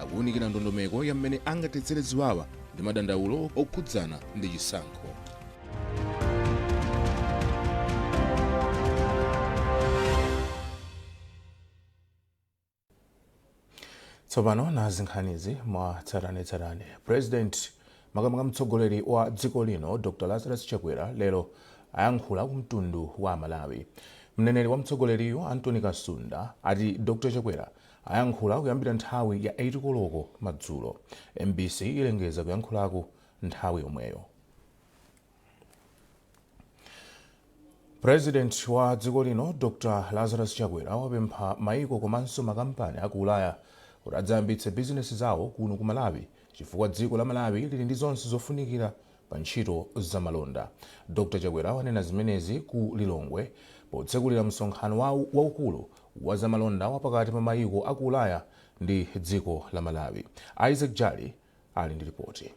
akuwunikira ndondomeko ya mmene angatetsere ziwawa ndi madandaulo okhudzana ndi chisankho. Tsopano nazi nkhanizi mwa tsatanetsatane. President makamaka mtsogoleri wa dziko lino Dr. Lazarus Chakwera lero ayankhula kumtundu wa Malawi. Mneneri wa mtsogoleriyo Anthony Kasunda ati Dr. Chakwera ayankhula kuyambira nthawi ya 8 koloko madzulo. MBC ilengeza kuyankhulako nthawi yomweyo. President wa dziko lino Dr. Lazarus Chakwera wapempha maiko komanso makampani aku Ulaya kuti adzayambitse bizinesi zawo kuno ku Malawi chifukwa dziko la Malawi lili ndi zonse zofunikira pa ntchito za malonda. Dr. Chakwera wanena zimenezi ku Lilongwe potsekulira msonkhano waukulu wa zamalonda wapakati pa maiko aku Ulaya ndi dziko la Malawi. Isaac Jali ali ndi ripoti.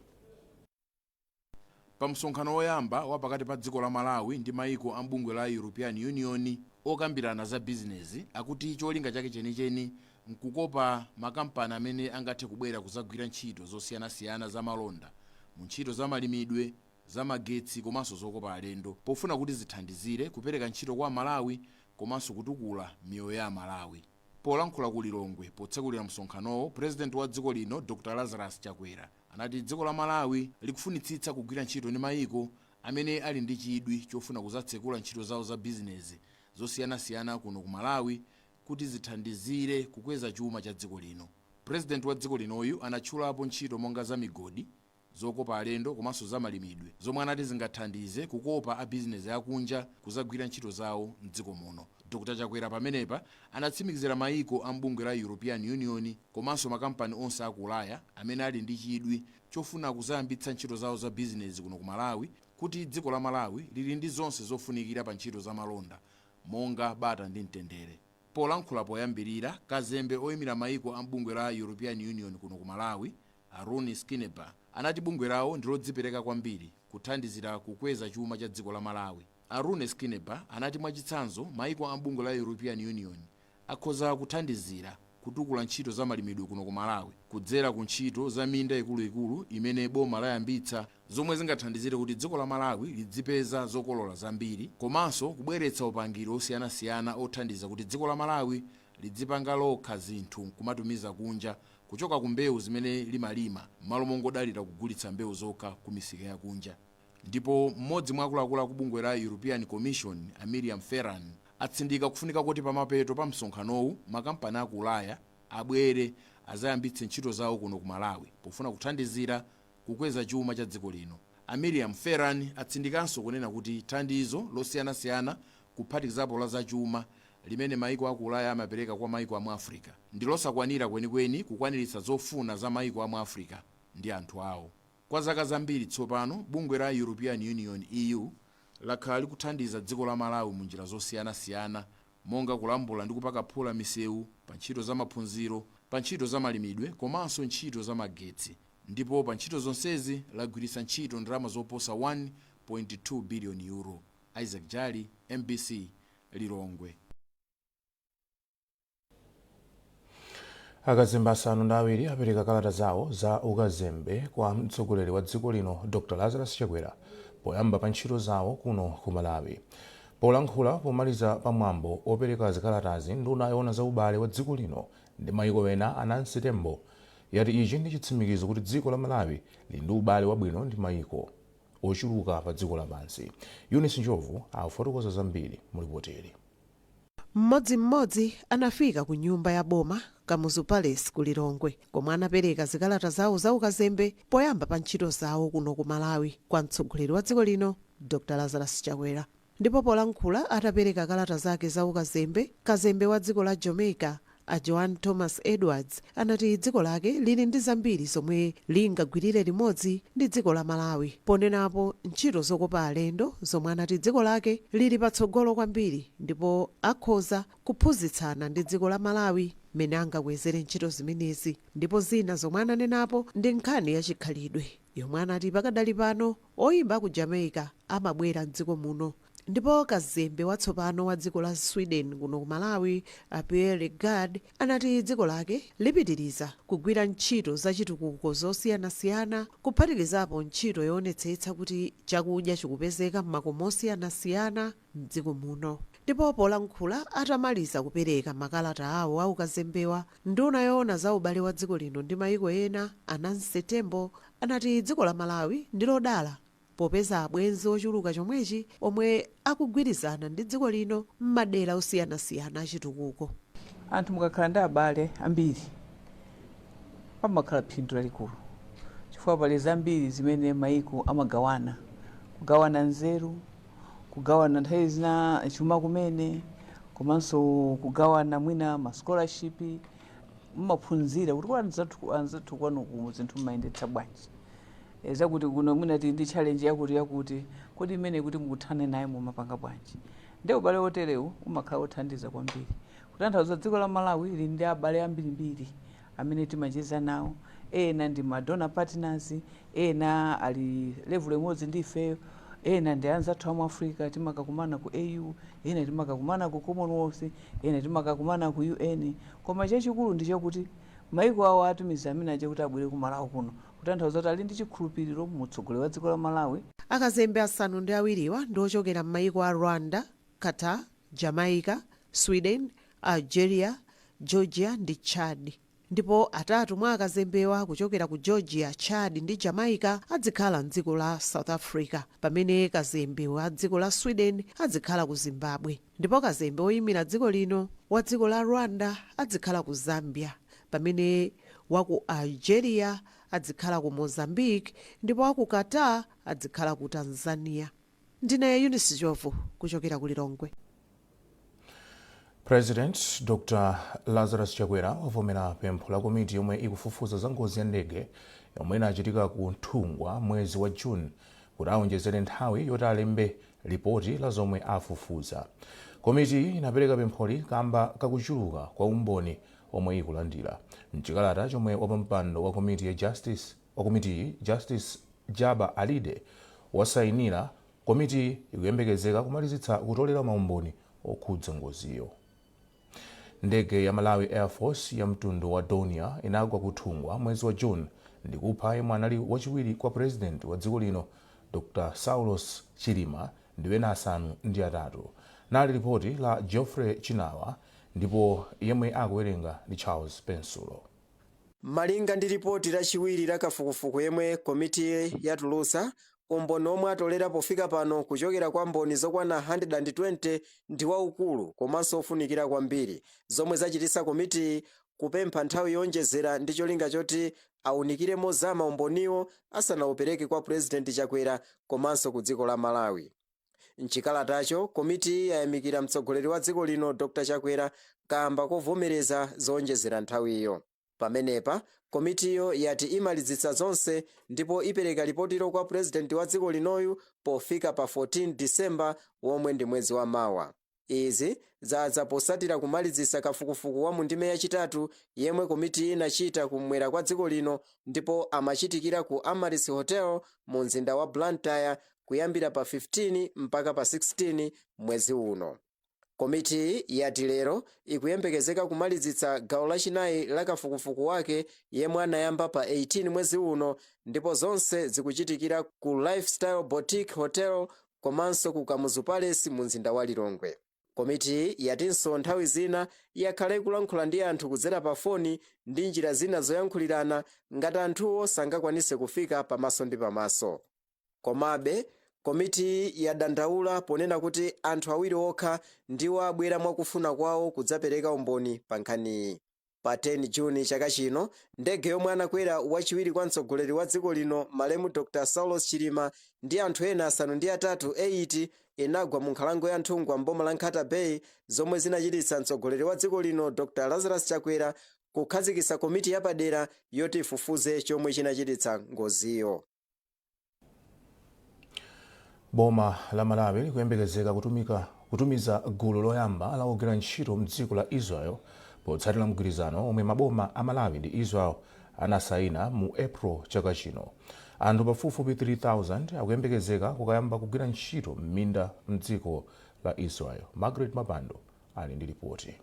Pa msonkhano woyamba wapakati pa dziko la Malawi ndi maiko a bungwe la European Union okambirana za bizinesi akuti cholinga chake chenicheni nkukopa makampani amene angathe kubwera kuzagwira ntchito zosiyanasiyana za malonda mu ntchito za malimidwe, za magetsi komanso zokopa alendo pofuna kuti zithandizire kupereka ntchito kwa Malawi komanso kutukula miyoyo ya Malawi. Polankhula ku Lilongwe potsekulira msonkhanowo, President wa dziko lino Dr. Lazarus Chakwera anati dziko la Malawi likufunitsitsa kugwira ntchito ndi maiko amene ali ndi chidwi chofuna kuzatsekula ntchito zawo za bizinesi zosiyanasiyana kuno ku Malawi kuti zithandizire kukweza chuma cha dziko lino. President wa dziko linoyu anatchulapo ntchito monga za migodi, zokopa alendo komanso za malimidwe zomwe anati zingathandize kukopa a bizinesi akunja kuzagwira ntchito zawo mdziko muno. Dr. Chakwera pamenepa anatsimikizira maiko a bungwe la European Union komanso makampani onse aku Ulaya amene ali ndi chidwi chofuna kuzayambitsa ntchito zawo za bizinesi kuno ku Malawi kuti dziko la Malawi lili ndi zonse zofunikira pa ntchito za malonda monga bata ndi mtendere. Polankhula poyambirira, kazembe oyimira maiko a bungwe la European Union kuno ku Malawi, Arun Skineba, anati bungwe lawo ndilodzipereka kwambiri kuthandizira kukweza chuma cha dziko la Malawi. Arun Skineba anati mwachitsanzo maiko a bungwe la European Union akhoza kuthandizira kutukula ntchito za malimidwe kuno ku Malawi kudzera ku ntchito za minda ikuluikulu imene boma layambitsa zomwe zingathandizire kuti dziko la Malawi lidzipeza zokolola zambiri komanso kubweretsa upangiri osiyanasiyana othandiza kuti dziko la Malawi lidzipanga lokha zinthu kumatumiza kunja kuchoka ku mbewu zimene limalima malo mongodalira kugulitsa mbewu zokha ku misika ya kunja. Ndipo mmodzi mwa akuluakulu ku bungwe la European Commission, Miriam Ferran, atsindika kufunika kuti pamapeto pa msonkhanowu makampani aku Ulaya abwere azayambitse ntchito zawo kuno ku Malawi pofuna kuthandizira kukweza chuma cha dziko lino. Miriam Ferran atsindikanso kunena kuti thandizo losiyanasiyana kuphatikizapo la za chuma limene maiko aku Ulaya amapereka kwa maiko a mu Africa ndi losakwanira kwenikweni kukwaniritsa zofuna za maiko a mu Africa ndi anthu awo. Kwa zaka zambiri tsopano bungwe la European Union EU lakhala likuthandiza dziko la Malawi mu njira zosiyanasiyana monga kulambula ndi kupaka phula misewu pa ntchito za maphunziro, pa ntchito za malimidwe komanso ntchito za magetsi. Ndipo pa ntchito zonsezi lagwiritsa ntchito ndalama zoposa 1.2 billion euro. Isaac Jali, MBC, Lilongwe. Akazembe asanu ndi awiri apereka kalata zawo za ukazembe kwa mtsogoleri wa dziko lino Dr. Lazarus Chakwera poyamba pa ntchito zawo kuno ku Malawi. Polankhula pomaliza pamwambo opereka zikalatazi nduna yoona za ubale wa dziko lino ndi maiko ena Anansi Tembo yati ichi ndi chitsimikizo kuti dziko la Malawi lili ndi ubale wabwino ndi maiko ochuluka pa dziko lapansi. Eunice Njovu akufotokoza zambiri mu ripoteri. Mmodzimmodzi anafika ku nyumba ya boma Kamuzu Palace ku Lilongwe komwe anapereka zikalata zawo za ukazembe poyamba pa ntchito zawo kuno ku Malawi kwa mtsogoleri wa dziko lino Dr. Lazarus Chakwera. Ndipo polankhula atapereka kalata zake za ukazembe, kazembe wa dziko la Jamaica a Joan Thomas Edwards anati dziko lake lili ndi zambiri zomwe lingagwirire limodzi ndi dziko la Malawi, ponenapo ntchito zokopa alendo zomwe anati dziko lake lili patsogolo kwambiri ndipo akhoza kuphunzitsana ndi dziko la Malawi mene angakwezere ntchito zimenezi. Ndipo zina zomwe ananenapo ndi nkhani ya chikhalidwe yomwe anati pakadali pano oyimba ku Jamaica amabwera mdziko muno ndipo kazembe watsopano wa dziko la Sweden kuno ku Malawi Pierre Gard anati dziko lake lipitiriza kugwira ntchito zachitukuko zosiyanasiyana kuphatikizapo ntchito yoonetsetsa kuti chakudya chikupezeka m'makomo osiyanasiyana m'dziko muno. Ndipo polankhula atamaliza kupereka makalata awo aukazembewa, nduna yoona za ubale wa dziko lino ndi mayiko ena Anansi Tembo anati dziko la Malawi ndi lodala popeza abwenzi ochuluka chomwechi omwe akugwirizana ndi dziko lino m'madera osiyanasiyana achitukuko. Anthu mukakhala ndi abale ambiri pamakhala phindu lalikulu chifukwa pali zambiri zimene mayiko amagawana, kugawana nzeru, kugawana nthawi zina chuma kumene, komanso kugawana mwina ma scholarship, mmaphunzira kuti anzathu kwanuku zinthu mmayendetsa bwanji. Zakuti kuno mwina ndi challenge yakuti kodi imene kuti mukuthane naye mumapanga bwanji. Ndi ubale woterewu umakhala othandiza kwambiri. Kutanthauza dziko la Malawi lili ndi abale ambirimbiri amene timacheza nawo, ena ndi ma donor partners, ena ali level imodzi ndi ifeyo, ena ndi anzathu amu Africa timakakumana ku AU, ena timakakumana ku Commonwealth, ena timakakumana ku UN. Koma chachikulu ndi chakuti mayiko awo atumiza amene aje kuti abwere ku Malawi kuno kutanthauza kuti ali ndi chikhulupiriro mutsogoleri wa dziko la Malawi. Akazembe asanu ndi awiriwa ndi ochokera m'mayiko a Rwanda, Qatar, Jamaica, Sweden, Algeria, Georgia ndi Chad. Ndipo atatu mwa akazembewa kuchokera ku Georgia, Chad ndi Jamaica adzikhala mdziko la South Africa, pamene kazembe wa dziko la Sweden adzikhala ku Zimbabwe. Ndipo kazembe oyimira dziko lino wa dziko la Rwanda adzikhala ku Zambia, pamene waku Algeria adzikhala ku Mozambique, ndipo waku Qatar adzikhala ku Tanzania. Ndine Eunice Jovu kuchokera ku Lilongwe. President Dr. Lazarus Chakwera wavomera pempho la komiti yomwe ikufufuza za ngozi ya ndege yomwe inachitika ku Nthungwa mwezi wa June kuti aonjezere nthawi yoti alembe ripoti la zomwe afufuza. Komiti inapereka pempholi kamba kakuchuluka kwa umboni omwe ikulandira. Mchikalata chomwe wapampando wa komiti ya Justice Jaba Alide wasayinira, komiti ikuyembekezeka kumalizitsa kutolera maumboni okhudza ngoziyo. Ndege ya Malawi Air Force ya mtundu wa Donia inagwa ku Nthungwa mwezi wa June ndi kupha yemwe anali wachiwiri kwa president wa dziko lino Dr. Saulos Chilima ndi ena asanu ndi atatu. Nali ripoti la Geoffrey Chinawa ndipo yemwe akuwerenga ndi Charles Pensulo. Malinga ndi ripoti lachiwiri la kafukufuku yemwe komiti yatulusa, umboni omwe atolera pofika pano kuchokera kwa mboni zokwana 120 ndi waukulu komanso ofunikira kwambiri, zomwe zachitisa komiti kupempha nthawi yonjezera ndi cholinga choti awunikire mozama umboniwo asanaupereke kwa President Chakwera komanso ku dziko la Malawi. Mchikalatacho komiti yayamikira mtsogoleri wa dziko lino Dr. Chakwera kamba kovomereza zonjezera nthawiyo. Pamenepa komitiyo yati imalizitsa zonse ndipo ipereka ripotiro kwa president wa dziko linoyu pofika pa 14 Disemba womwe ndi mwezi wa mawa. Izi zadza posatira kumalizitsa kafukufuku wa mundime yachitatu yemwe komiti inachita kumwera kwa dziko lino ndipo amachitikira ku Amaris Hotel mu mzinda wa Blantyre kuyambira pa 15 mpaka pa 16 mwezi uno. Komiti yati lero ikuyembekezeka kumalizitsa gawo lachinayi la kafukufuku wake yemwe anayamba pa 18 mwezi uno, ndipo zonse zikuchitikira ku Lifestyle Boutique Hotel komanso ku Kamuzu Palace mu mzinda wa Lilongwe. Komiti yatinso nthawi zina yakhala ikulankhula ndi anthu kudzera pa foni ndi njira zina zoyankhulirana ngati anthuwo sangakwanise kufika pamaso ndi pamaso. Komabe komiti yadandaula ponena kuti anthu awiri okha ndiwo abwera mwakufuna kwawo kudzapereka umboni pa nkhaniyi. Pa 10 Juni chaka chino, ndege yomwe anakwera wachiwiri kwa mtsogoleri wa dziko lino malemu Dr. Saulos Chilima ndi anthu ena asanu ndi atatu 8 inagwa mu nkhalango ya Nthungwa mboma la Nkhata Bay, zomwe zinachititsa mtsogoleri wa dziko lino Dr. Lazarus Chakwera kukhazikitsa komiti yapadera yoti ifufuze chomwe chinachititsa ngoziyo. Boma la Malawi likuyembekezeka kutumiza gulu loyamba la ogwira ntchito mdziko la Israel potsatira mgwirizano omwe maboma a Malawi ndi Israel anasayina mu April chaka chino. anthu pafupifupi 3000 akuyembekezeka kukayamba kugwira ntchito m'minda mdziko la Israel. Margaret Mapando ali ndi ripoti.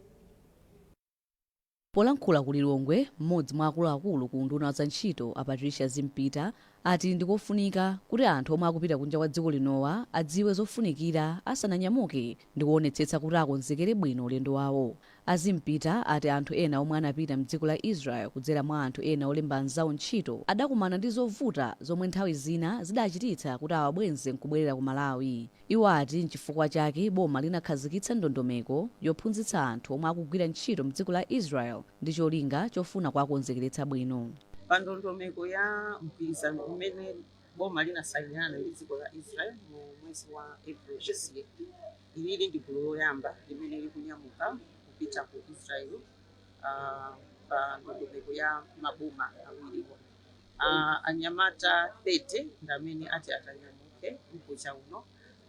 Polankhula ku Lilongwe, mmodzi mwa akuluakulu ku nduna za ntchito a Patricia Zimpita ati ndikofunika kuti anthu omwe akupita kunja kwa dziko linowa adziwe zofunikira asananyamuke ndi kuonetsetsa kuti akonzekere bwino ulendo wawo. Azimpita ati anthu ena omwe anapita mdziko la Israel kudzera mwa anthu ena olemba anzawo ntchito adakumana ndi zovuta zomwe nthawi zina zidachititsa kuti awabwenze nkubwerera ku Malawi. Iwo ati nchifukwa chake boma linakhazikitsa ndondomeko yophunzitsa anthu omwe akugwira ntchito mdziko la Israel ndi cholinga chofuna kuwakonzekeretsa bwino. Pa ndondomeko ya mgwirizano umene boma linasayinirana ndi dziko la Israel mu mwezi wa April chisiye, ilili ndi gulu loyamba limene likunyamuka kupita ku Israel pa ndondomeko ya maboma awiriwo. Anyamata 30 ndi amene ati atanyamuke mkucha uno,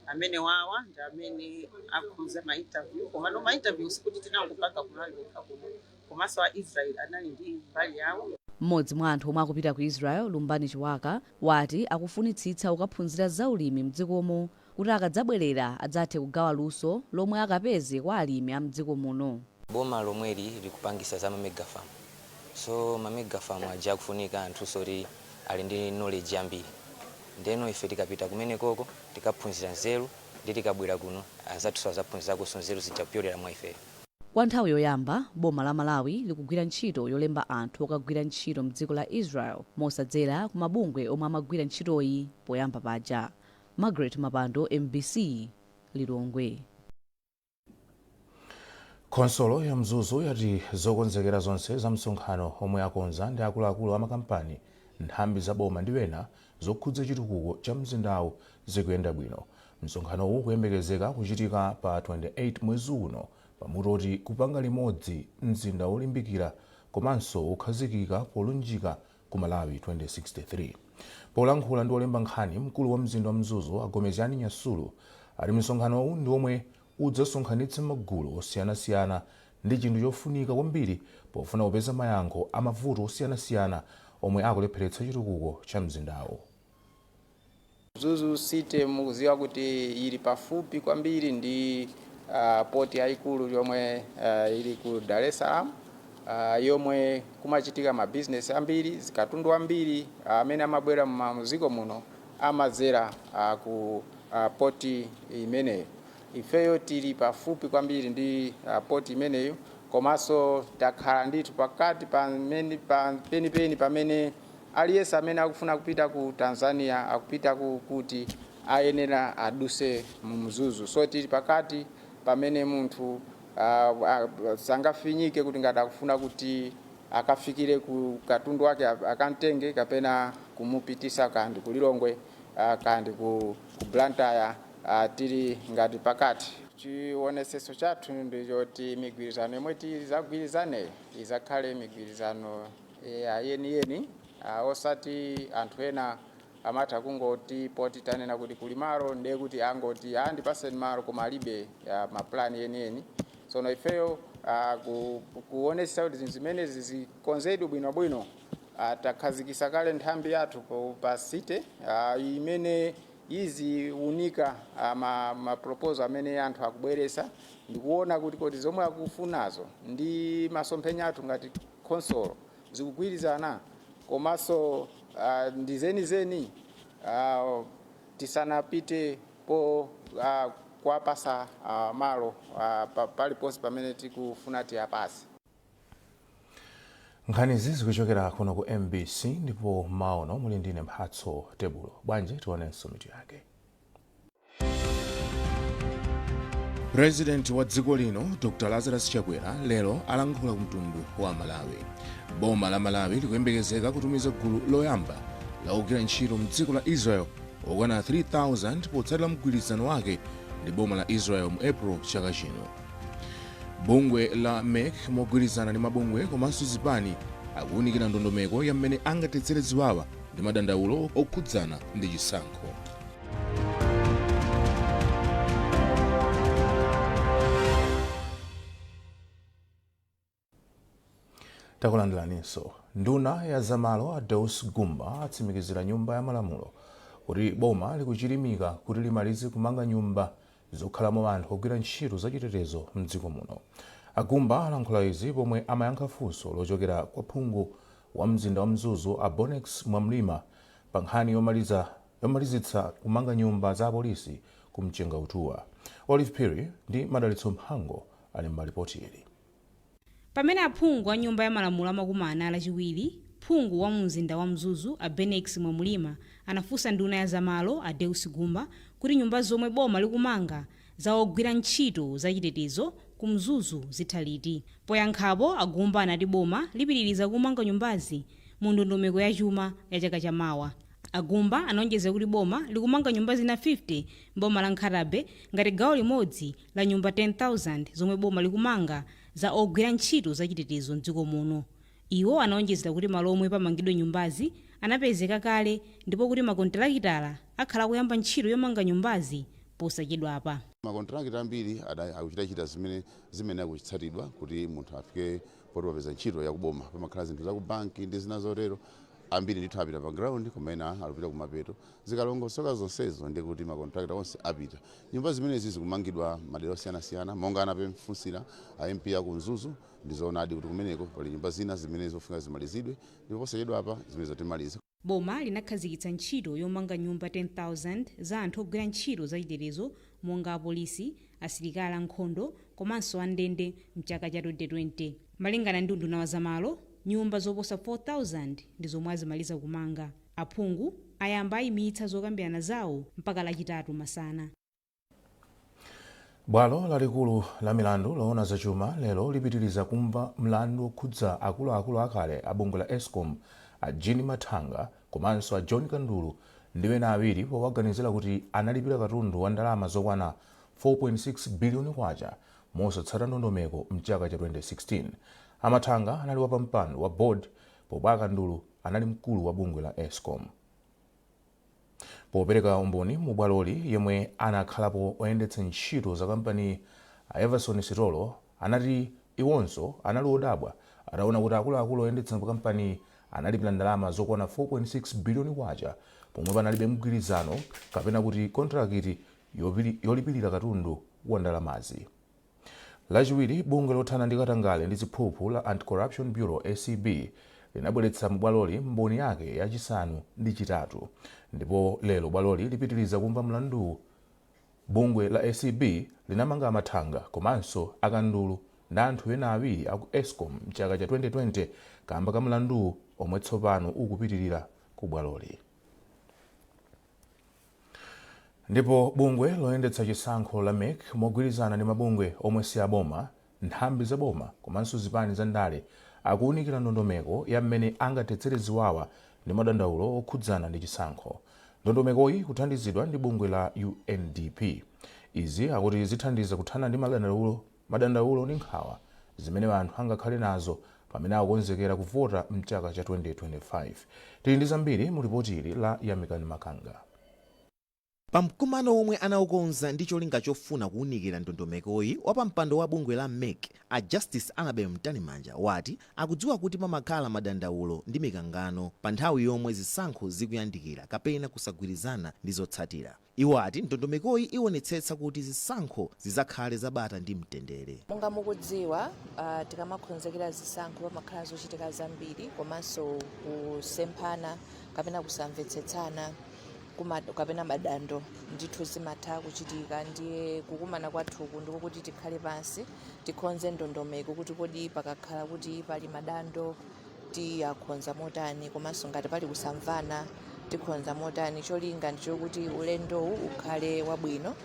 amene wawa ndi amene akhuza ma interview, komano ma interview sikuti tinangopanga kunali kuno, komanso a Israel anali ndi mbali yawo. Mmodzi mwa anthu omwe akupita ku Israel, Lumbani Chiwaka, wati akufunitsitsa kukaphunzira zaulimi mdzikomo kuti akadzabwerera adzathe kugawa luso lomwe akapeze kwa alimi a mdziko muno. Boma lomweli likupangisa za mamegafarm, so mamegafarm aja kufunika anthu soti ali ndi knowledge yambiri. Ndeno ife tikapita kumene koko tikaphunzira nzeru ndi tikabwera kuno azathu azaphunzirako nzeru zichapyolera mwa ife. Kwa nthawi yoyamba, boma la Malawi likugwira ntchito yolemba anthu okagwira ntchito mdziko la Israel mosadzera ku mabungwe omwe amagwira ntchitoyi poyamba paja. Margaret Mapando, MBC, Lilongwe. Khonsolo ya Mzuzu yati zokonzekera zonse za msonkhano omwe akonza ndi akuluakulu a makampani, nthambi za boma ndi ena zokhudza chitukuko cha mzindawu zikuyenda bwino. Msonkhanowu kuyembekezeka kuchitika pa 28 mwezi uno pamutoti kupanga limodzi mzinda wolimbikira komanso ukhazikika polunjika ku Malawi 2063. Polankhula ndi olemba nkhani, mkulu wa mzinda wa Mzuzu Agomezani Nyasulu ati msonkhanowu ndi omwe udzasonkhanitse magulu osiyanasiyana ndi chinthu chofunika kwambiri pofuna kupeza mayankho a mavuto osiyanasiyana omwe akulepheretsa chitukuko cha mzindawo. Mzuzu City mukuziwa kuti ili pafupi kwambiri ndi poti yaikulu yomwe ili ku Dar es Salaam, yomwe kumachitika ma business ambiri, zikatundu ambiri amene amabwera muziko muno amazera ku poti imeneyo. Ifeyo tili pafupi kwambiri ndi poti imeneyo, komanso takhala ndithu pakati penipeni pamene aliyense amene akufuna kupita ku Tanzania akupita kuti ayenera aduse mu Mzuzu. So tili pakati pamene munthu sangafinyike kuti ngati akufuna kuti akafikire ku katundu wake akantenge kapena kumupitisa kandi ku Lilongwe kandi ku Blantyre, tili ngati pakati. Chioneseso chathu ndichoti migwirizano yomwe tizagwirizane izakhale migwirizano yeniyeni, osati anthu ena amatha kungoti poti tanena kuti kuli malo ndiye kuti angoti andipaseni malo koma alibe maplani yeniyeni. Sono ifeyo kuonesa kuti zinthu zimenezi zikonzedwe bwinobwino, takhazikisa kale nthambi yathu pa city imene izi unika proposal amene anthu akubweresa ndikuona kuti kodi zomwe akufunazo ndi masomphenya athu ngati khonsolo zikugwirizana, komanso ndi zenizeni tisanapite po kuwapasa malo paliponse pamene tikufuna tiyapase. Nkhanizi zikuchokera kuno ku MBC ndipo maono muli ndine Mphatso Tebulo. Bwanji tionenso mitu yake. President wa dziko lino Dr. Lazarus Chakwera lero alankhula ku mtundu wa Malawi. Boma la Malawi likuyembekezeka kutumiza gulu loyamba la ogwira ntchito mdziko la Israel okwana 3000 potsatira mgwirizano wake ndi boma la Israel mu April chaka chino. Bungwe la MEC mogwirizana ndi mabungwe komanso zipani akuwunikira ndondomeko ya mmene angatetsere ziwawa ndi madandaulo okhudzana ndi chisankho. takulandiraninso. Nduna ya zamalo a Deus Gumba atsimikizira nyumba ya malamulo kuti boma likuchilimika kuti limalize kumanga nyumba zokhalamo anthu ogwira ntchito zachitetezo mdziko muno. Agumba alankhula izi pomwe amayankha funso lochokera kwa phungu wa mzinda wa Mzuzu a Bonex Mwamlima pa nkhani yomalizitsa kumanga nyumba za apolisi kumchenga utuwa. Olive Perry ndi Madalitso Mhango ali m'malipoti ili. Pamene aphungu a nyumba ya malamulo amakumana lachiwiri, phungu wa mzinda wa Mzuzu a Bonex Mwamlima anafunsa nduna ya zamalo a Deus Gumba kuti nyumba zomwe boma likumanga za ogwira ntchito zachitetezo ku Mzuzu zitha liti. Poyankhapo Agumba anati boma lipitiriza kumanga nyumbazi mu ndondomeko ya chuma ya chaka chamawa. Agumba anaonjeza kuti boma likumanga nyumba zina 50 boma la Nkhatabe ngati gawo limodzi la nyumba 10,000 zomwe boma likumanga za ogwira ntchito zachitetezo mdziko muno. Iwo anaonjeza kuti malo omwe pamangidwe nyumbazi anapezeka kale ndipo kuti makontrakitala akhala kuyamba ntchito yomanga nyumbazi posachedwapa. Makontrakita ambiri akuchita zimene akuchitsatidwa kuti munthu afike poti wapeza ntchito yakuboma. Pamakhala zinthu za ku banki ndi zina zotero ambiri ndithu apita pa ground kumena alupita kumapeto. Zikalongosoka zonsezo ndi kuti makontrakita onse apita. Nyumba zimenezi zikumangidwa madera osiyanasiyana monga anapemfunsira MP ya ku Mzuzu ndizoonadi kuti kumeneko pali nyumba zina zimene zofuna zimalizidwe ndipo posachedwa apa zimene zotimaliza. Boma linakhazikitsa ntchito yomanga nyumba 10,000 za anthu ogwira ntchito zachitetezo monga apolisi, asilikali ankhondo komanso andende mchaka cha 2020. Malingana ndi nduna wa zamalo, nyumba zoposa 4,000 ndi zomwe azimaliza kumanga. Aphungu ayamba ayimitsa zokambirana zawo mpaka lachitatu masana. Bwalo lalikulu la milandu loona zachuma lero lipitiriza kumva mlandu okhudza akuluakulu akale a bungwe la Eskom a Jean Mathanga komanso a John Kandulu ndi ena awiri powaganizira kuti analipira katundu wa ndalama zokwana 4.6 biliyoni kwacha mosatsata ndondomeko mchaka cha 2016. Amathanga anali wapampando wa board pomwe Kandulu anali mkulu wa bungwe la Eskom. Popereka umboni mu bwaloli yemwe anakhalapo oyendetsa ntchito za kampani a Everson Sitolo anati iwonso anali odabwa ataona kuti akuluakulu oyendetsa kampani analipira ndalama zokwana 4.6 biliyoni kwacha pomwe panalibe mgwirizano kapena kuti kontrakiti yolipirira katundu wa ndalamazi. Lachiwiri, bungwe lothana ndi katangale ndi ziphuphu la Anti-Corruption Bureau ACB linabweretsa mbwaloli mboni yake yachisanu ndi chitatu, ndipo lero bwaloli lipitiriza kumva mlandu. Bungwe la ACB linamanga Mathanga komanso Akandulu ndi anthu ena awiri aku Eskom mchaka cha 2020 kamba ka mlandu omwe tsopano ukupitirira ku bwaloli. Ndipo bungwe loyendetsa chisankho la MEC mogwirizana ndi mabungwe omwe si aboma, nthambi za boma komanso zipani za ndale akuunikira ndondomeko ya mmene angatetsere ziwawa ndi madandaulo okhudzana ndi chisankho. Ndondomekoyi kuthandizidwa ndi bungwe la UNDP. Izi akuti zithandiza kuthana ndi madandaulo ndi nkhawa zimene anthu angakhale nazo pamene akukonzekera kuvota mchaka cha 2025. Tili ndi zambiri mu ripoti ili la Yamikani Makanga. Pamkumano omwe anaukonza ndi cholinga chofuna kuunikira ndondomekoyi, wapampando wa bungwe la MEC a Justice Annabel Mtanimanja wati akudziwa kuti pamakhala madandaulo ndi mikangano pa nthawi yomwe zisankho zikuyandikira kapena kusagwirizana ndi zotsatira. Iwo ati ndondomekoyi iwonetsetsa kuti zisankho zizakhale zabata ndi mtendere. Monga mukudziwa, tikamakhonzekera zisankho pamakhala zochitika zambiri komanso kusemphana kapena kusamvetsetsana kapena madando ndithu zimatha kuchitika. Ndiye kukumana kwathuku ndiko kuti tikhale pansi tikhonze ndondomeko kuti kodi pakakhala kuti pali madando tiyakhonza motani komanso ngati pali kusamvana tikhonza motani. Cholinga ndichokuti ulendowu ukhale wabwino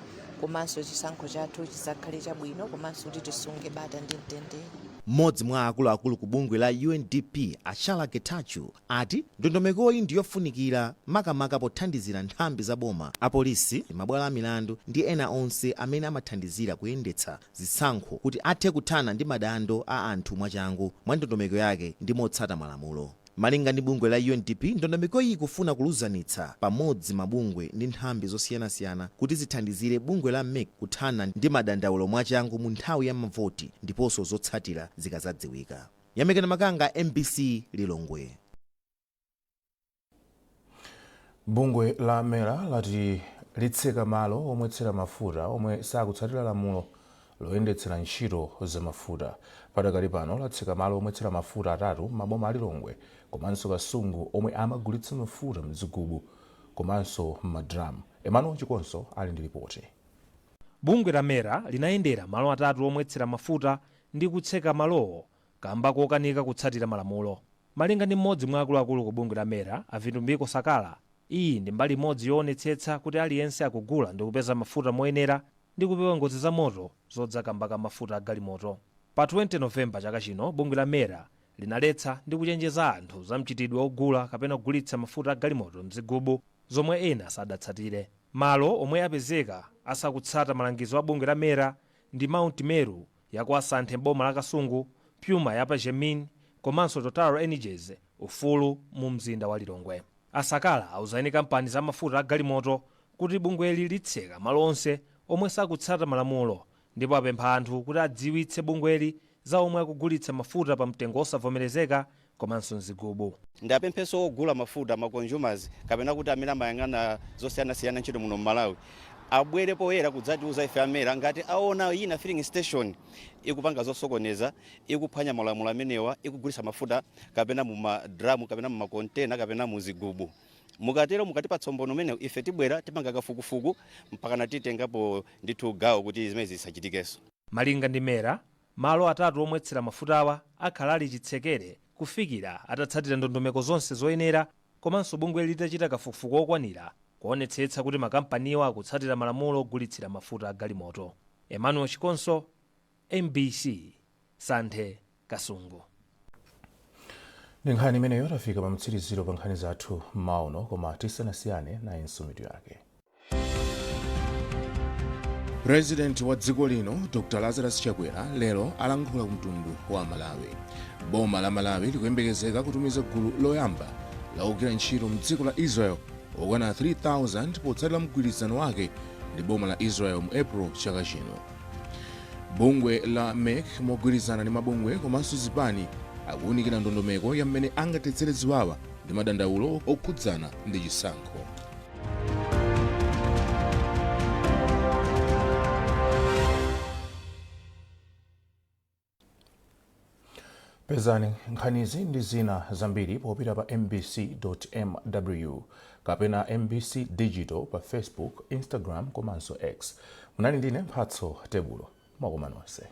komanso chisankho chathu chisakhale chabwino komanso kuti tisunge bata ndi mtendere. Mmodzi mwa akuluakulu ku bungwe la UNDP Achala Getachew ati ndondomekoyi ndiyofunikira makamaka pothandizira nthambi za boma, apolisi, mabwalo a milandu ndi ena onse amene amathandizira kuyendetsa zisankho kuti athe kuthana ndi madando a anthu mwachangu mwa ndondomeko yake ndi motsata malamulo. Malinga ndi bungwe la UNDP, ndondomekoyi ikufuna kuluzanitsa pamodzi mabungwe ndi nthambi zosiyanasiyana kuti zithandizire bungwe la MEC kuthana ndi madandaulo mwachangu mu nthawi ya mavoti ndiponso zotsatira zikazadziwika. Yamikani Makanga, MBC Lilongwe. Bungwe la Mera lati litseka malo omwetsera mafuta omwe sakutsatira lamulo loyendetsera ntchito za mafuta. Padakali pano latseka malo omwetsera mafuta atatu maboma a Lilongwe komanso Kasungu omwe amagulitsa mafuta mzigubu komanso madramu. Emmanuel Chikonso ali ndi ripoti. Bungwe la Mera linayendera malo atatu omwetsera mafuta ndi kutseka malowo kamba kokanika kutsatira malamulo. Malinga ndi mmodzi mwa akuluakulu ku bungwe la Mera, Avitumbiko Sakala, iyi ndi mbali imodzi yoonetsetsa kuti aliyense akugula ndi kupeza mafuta moyenera ndi kupewa ngozi za moto zodzakambaka mafuta a galimoto. Pa 20 Novemba chaka chino, bungwe la Mera linaletsa ndi kuchenjeza anthu za mchitidwe ogula kapena kugulitsa mafuta a galimoto mzigubu zomwe ena sadatsatire. Malo omwe apezeka asakutsata malangizo a bungwe la Mera ndi Mount Meru yaku Asanthe boma la Kasungu, Puma yapa Jemin komanso Total Energies Ufulu mu mzinda wa Lilongwe. Asakala auzani kampani za mafuta a galimoto kuti bungweli litseka malo onse omwe sakutsata malamulo ndipo apempha anthu kuti adziwitse bungweli za omwe akugulitsa mafuta pa mtengo osavomerezeka komanso mzigubu. Ndapempheso ogula mafuta ma consumers kapena kuti amene amayang'ana zosiyanasiyana ntchito muno m'Malawi abwere poyera kudzatiuza ife amera ngati aona ina filling station ikupanga zosokoneza, ikuphwanya malamulo amenewa, ikugulitsa mafuta kapena mu madramu kapena mu makontena kapena mu zigubu. Mukatero mukatipa tsombono mene ife tibwera tipanga kafukufuku mpaka natitengapo ndithu gawo kuti zimezi zisachitikeso. Malinga ndi Mera, malo atatu omwetsera mafutawa akhala ali chitsekere kufikira atatsatira ndondomeko zonse zoyenera komanso bungwe litachita kafukufuku okwanira kuonetsetsa kuti makampaniwa akutsatira malamulo ogulitsira mafuta a galimoto. Emmanuel Chikonso, MBC Santhe, Kasungu. Ndi nkhani imeneyo tafika pa mtsiriziro pa nkhani zathu mauno koma tisanasiyane naye nsumitu yake. President wa dziko lino Dr. Lazarus Chakwera lero alankhula ku mtundu wa Malawi. Boma la Malawi likuyembekezeka kutumiza gulu loyamba la ogwira ntchito mdziko la Israel okwana 3,000 potsatira mgwirizano wake ndi boma la Israel mu April chaka chino. Bungwe la MEC mogwirizana ndi mabungwe komanso zipani akuwunikira ndondomeko ya mmene angatetsere ziwawa ndi madandaulo okhudzana ndi chisankho. Pezani nkhanizi ndi zina zambiri popita pa mbc.mw kapena MBC Digital pa Facebook, Instagram komanso X. Munali ndine Mphatso Tebulo. Mwakoma nonse.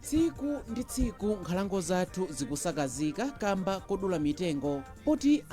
Tsiku ndi tsiku nkhalango zathu zikusakazika kamba kodula mitengo poti